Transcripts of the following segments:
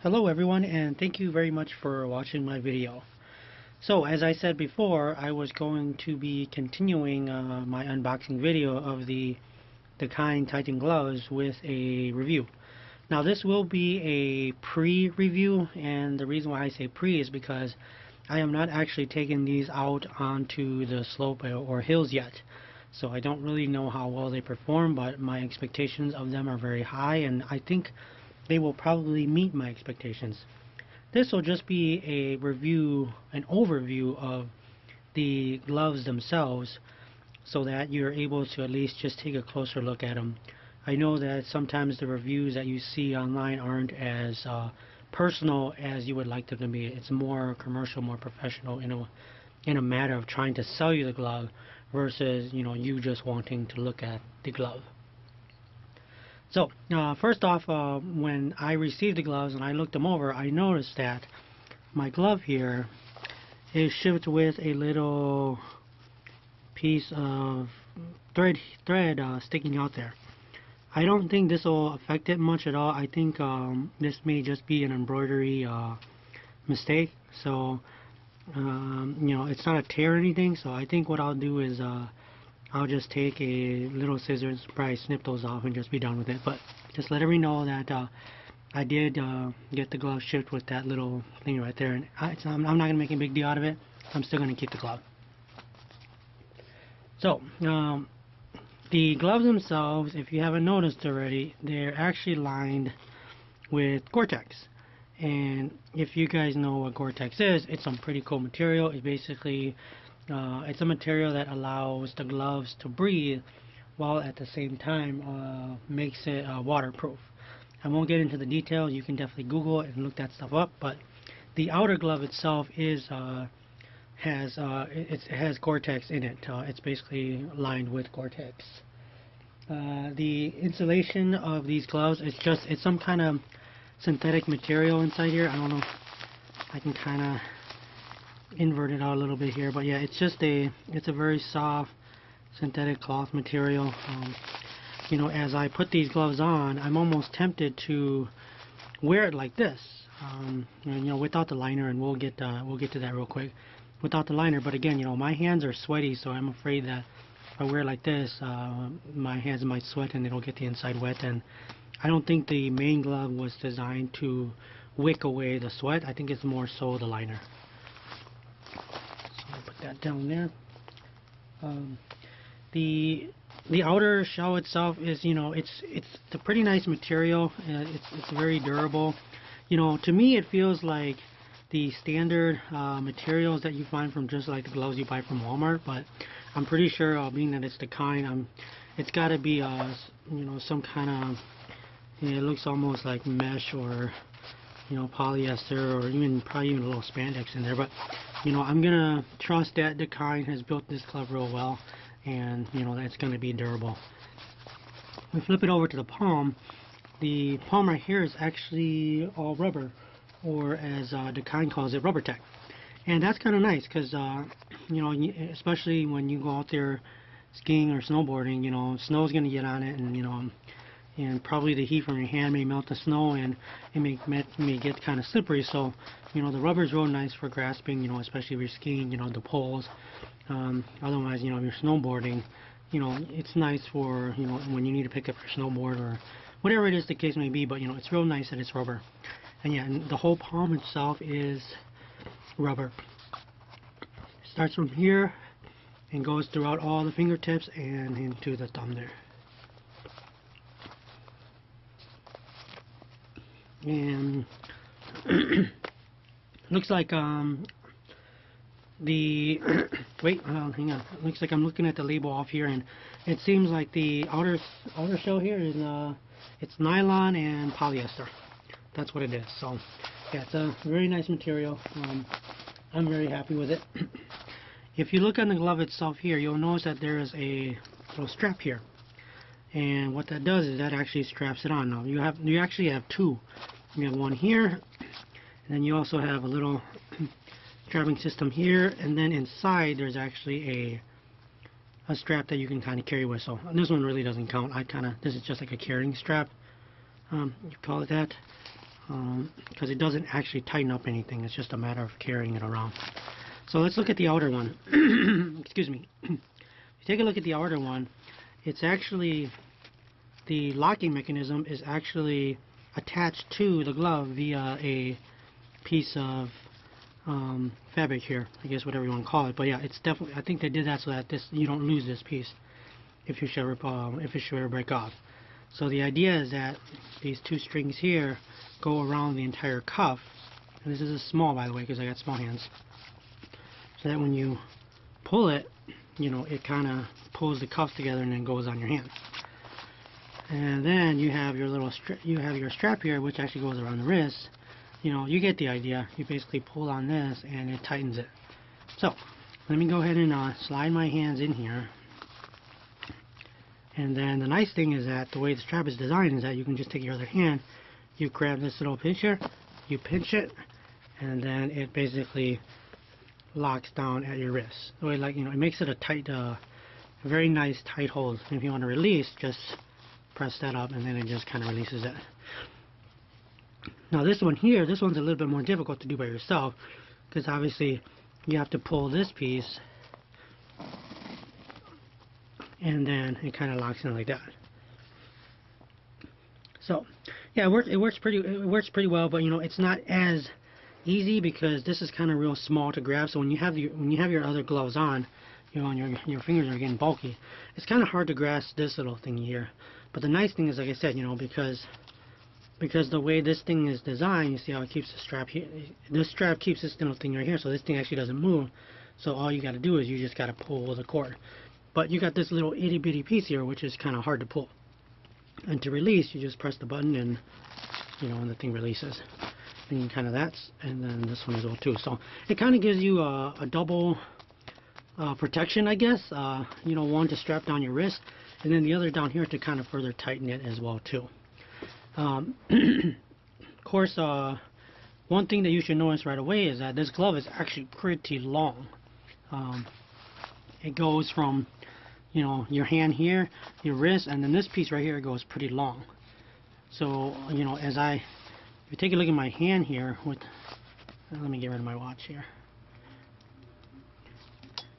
Hello everyone, and thank you very much for watching my video. So as I said before, I was going to be continuing my unboxing video of the dakine Titan gloves with a review. Now this will be a pre-review, and the reason why I say pre is because I am not actually taking these out onto the slope or hills yet. So I don't really know how well they perform, but my expectations of them are very high, and I think they will probably meet my expectations. This will just be a review, an overview of the gloves themselves, so that you're able to at least just take a closer look at them. I know that sometimes the reviews that you see online aren't as personal as you would like them to be. It's more commercial, more professional in a matter of trying to sell you the glove versus you just wanting to look at the glove. So first off, when I received the gloves and I looked them over, I noticed that my glove here is shipped with a little piece of thread sticking out there. I don't think this will affect it much at all. I think this may just be an embroidery mistake. So it's not a tear or anything. So I think what I'll do is I'll just take a little scissors, probably snip those off and just be done with it. But just let everybody know that I did get the glove shipped with that little thing right there. And I'm not going to make a big deal out of it. I'm still going to keep the glove. So, the gloves themselves, if you haven't noticed already, they're actually lined with Gore-Tex. And if you guys know what Gore-Tex is, it's some pretty cool material. It's basically it's a material that allows the gloves to breathe while at the same time makes it waterproof. I won't get into the details. You can definitely Google it and look that stuff up, but the outer glove itself is it has Gore-Tex in it. It's basically lined with Gore-Tex. The insulation of these gloves, it's some kind of synthetic material inside here. I don't know if I can kind of invert it out a little bit here, but yeah, it's a very soft synthetic cloth material. As I put these gloves on, I'm almost tempted to wear it like this, without the liner, and we'll get to that real quick. Without the liner, but again, my hands are sweaty, so I'm afraid that if I wear it like this, my hands might sweat and it'll get the inside wet, and I don't think the main glove was designed to wick away the sweat. I think it's more so the liner. So I'll put that down there. The outer shell itself is, it's a pretty nice material. It's very durable. To me, it feels like the standard materials that you find from just like the gloves you buy from Walmart, but I'm pretty sure, being that it's dakine, it's got to be some kind of, it looks almost like mesh or polyester, or probably even a little spandex in there. But I'm gonna trust that dakine has built this glove real well, and that's gonna be durable. We flip it over to the palm. The palm right here is actually all rubber, or as dakine calls it, rubber tech. And that's kind of nice because especially when you go out there skiing or snowboarding, snow's gonna get on it, and probably the heat from your hand may melt the snow, and it may get kind of slippery. So the rubber is real nice for grasping, especially if you're skiing, the poles. Otherwise, if you're snowboarding, it's nice for when you need to pick up your snowboard or whatever it is the case may be. But it's real nice that it's rubber. And yeah, and the whole palm itself is rubber. It starts from here and goes throughout all the fingertips and into the thumb there. And looks like the wait, hang on. Looks like I'm looking at the label off here, and it seems like the outer shell here is it's nylon and polyester. That's what it is. So yeah, it's a very nice material. I'm very happy with it. If you look on the glove itself here, you'll notice that there is a little strap here, and what that does is that actually straps it on. Now you actually have two. You have one here, and then you also have a little strapping system here, and then inside there's actually a strap that you can kind of carry with. So this one really doesn't count. This is just like a carrying strap, you call it that. because it doesn't actually tighten up anything. It's just a matter of carrying it around. So let's look at the outer one. Excuse me. If you take a look at the outer one, it's actually, the locking mechanism is actually attached to the glove via a piece of fabric here, I guess, whatever you want to call it. But yeah, it's definitely, I think they did that so that you don't lose this piece if it should ever break off. So the idea is that these two strings here go around the entire cuff, and this is a small, by the way, because I got small hands, so that when you pull it, you know, it kind of pulls the cuffs together and then goes on your hand. And then you have your little your strap here, which actually goes around the wrist. You know, you get the idea. You basically pull on this and it tightens it. So let me go ahead and slide my hands in here. And then the nice thing is that the way the strap is designed is that you can just take your other hand, you grab this little pincher, you pinch it, and then it basically locks down at your wrist. The way, like, you know, it makes it a tight, very nice tight hold. If you want to release, just press that up, and then it just kind of releases it. Now this one here, this one's a little bit more difficult to do by yourself, because obviously you have to pull this piece, and then it kind of locks in like that. So yeah, it works pretty well, but you know, it's not as easy because this is kind of real small to grab. So when you have your other gloves on, you know, and your fingers are getting bulky, it's kind of hard to grasp this little thing here. But the nice thing is, like I said, you know, because the way this thing is designed, you see how it keeps the strap here. This strap keeps this little thing right here, so this thing actually doesn't move. So all you got to do is you just got to pull the cord. But you got this little itty bitty piece here, which is kind of hard to pull. And to release, you just press the button, and you know, and the thing releases. And kind of that's, and then this one as well too. So it kind of gives you a double protection, I guess. You know, one to strap down your wrist, and then the other down here to kind of further tighten it as well too. Of course, one thing that you should notice right away is that this glove is actually pretty long. It goes from, you know, your hand here, your wrist, and then this piece right here goes pretty long. So, you know, if you take a look at my hand here, let me get rid of my watch here.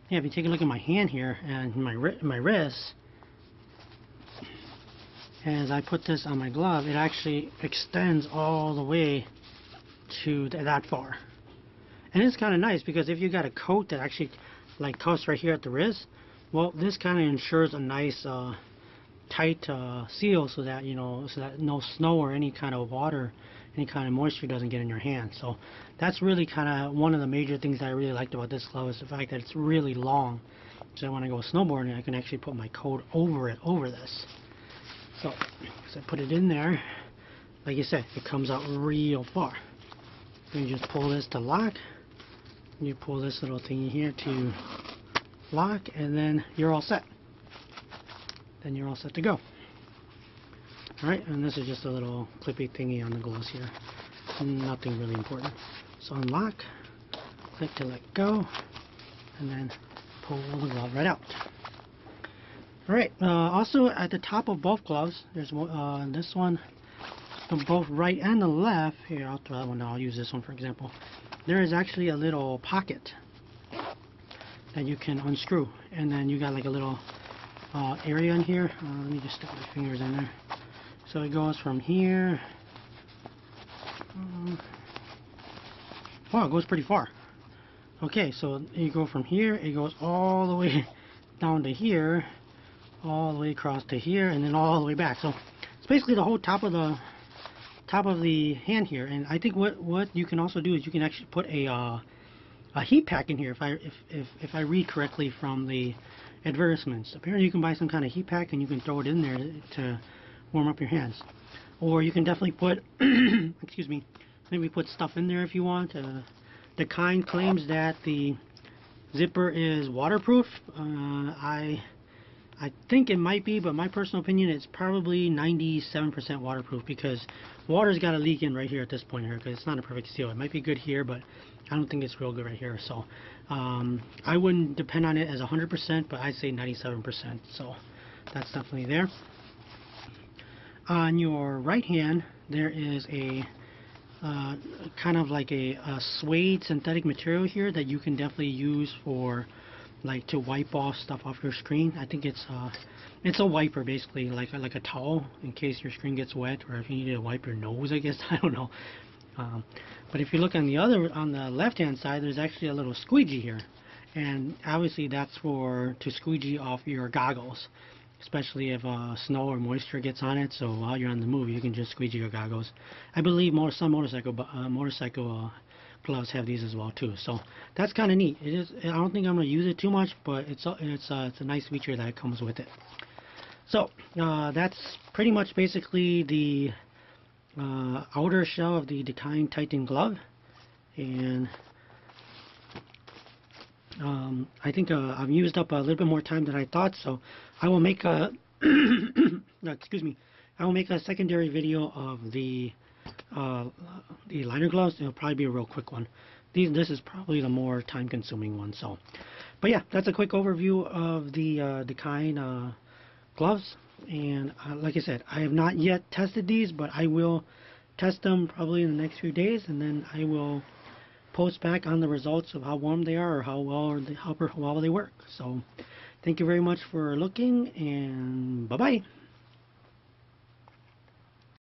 Yeah, if you take a look at my hand here and my wrist, as I put this on my glove, it actually extends all the way to that far. And it's kind of nice because if you got a coat that actually like cuffs right here at the wrist, well, this kind of ensures a nice tight seal, so that, you know, so that no snow or any kind of water, any kind of moisture doesn't get in your hand. So that's really kind of one of the major things that I really liked about this glove, is the fact that it's really long. So when I go snowboarding, I can actually put my coat over this. So I put it in there, like you said, it comes out real far. You just pull this to lock, you pull this little thingy here to lock, and then you're all set. Then you're all set to go. Alright, and this is just a little clippy thingy on the gloves here. Nothing really important. So unlock, click to let go, and then pull the glove right out. Alright, also at the top of both gloves, there's this one, from both right and the left. Here, I'll throw that one down. I'll use this one for example. There is actually a little pocket that you can unscrew, and then you got like a little area in here. Let me just stick my fingers in there. So it goes from here. Wow, it goes pretty far. Okay, so you go from here, it goes all the way down to here, all the way across to here, and then all the way back. So it's basically the whole top of the hand here. And I think what you can also do is you can actually put a heat pack in here. If I read correctly from the advertisements, apparently you can buy some kind of heat pack and you can throw it in there to warm up your hands. Or you can definitely put excuse me, maybe put stuff in there if you want. Dakine claims that the zipper is waterproof. I think it might be, but my personal opinion, it's probably 97% waterproof, because water's got to leak in right here at this point here, because it's not a perfect seal. It might be good here, but I don't think it's real good right here. So I wouldn't depend on it as 100%, but I'd say 97%. So that's definitely there. On your right hand, there is a kind of like a suede synthetic material here that you can definitely use for like to wipe off stuff off your screen. I think it's a wiper basically, like a towel in case your screen gets wet, or if you need to wipe your nose, I guess. I don't know. Um, but if you look on the left hand side, there's actually a little squeegee here, and obviously that's for to squeegee off your goggles, especially if snow or moisture gets on it. So while you're on the move, you can just squeegee your goggles. I believe some motorcycle gloves have these as well too. So that's kind of neat. It is. I don't think I'm gonna use it too much, but it's a nice feature that comes with it. So that's pretty much basically the outer shell of the Dakine Titan glove, and I think I've used up a little bit more time than I thought, so I will make a excuse me, I will make a secondary video of the liner gloves. It'll probably be a real quick one. This is probably the more time-consuming one. So, but yeah, that's a quick overview of the Dakine gloves. And like I said, I have not yet tested these, but I will test them probably in the next few days, and then I will post back on the results of how warm they are, or how well they work. So thank you very much for looking, and bye bye.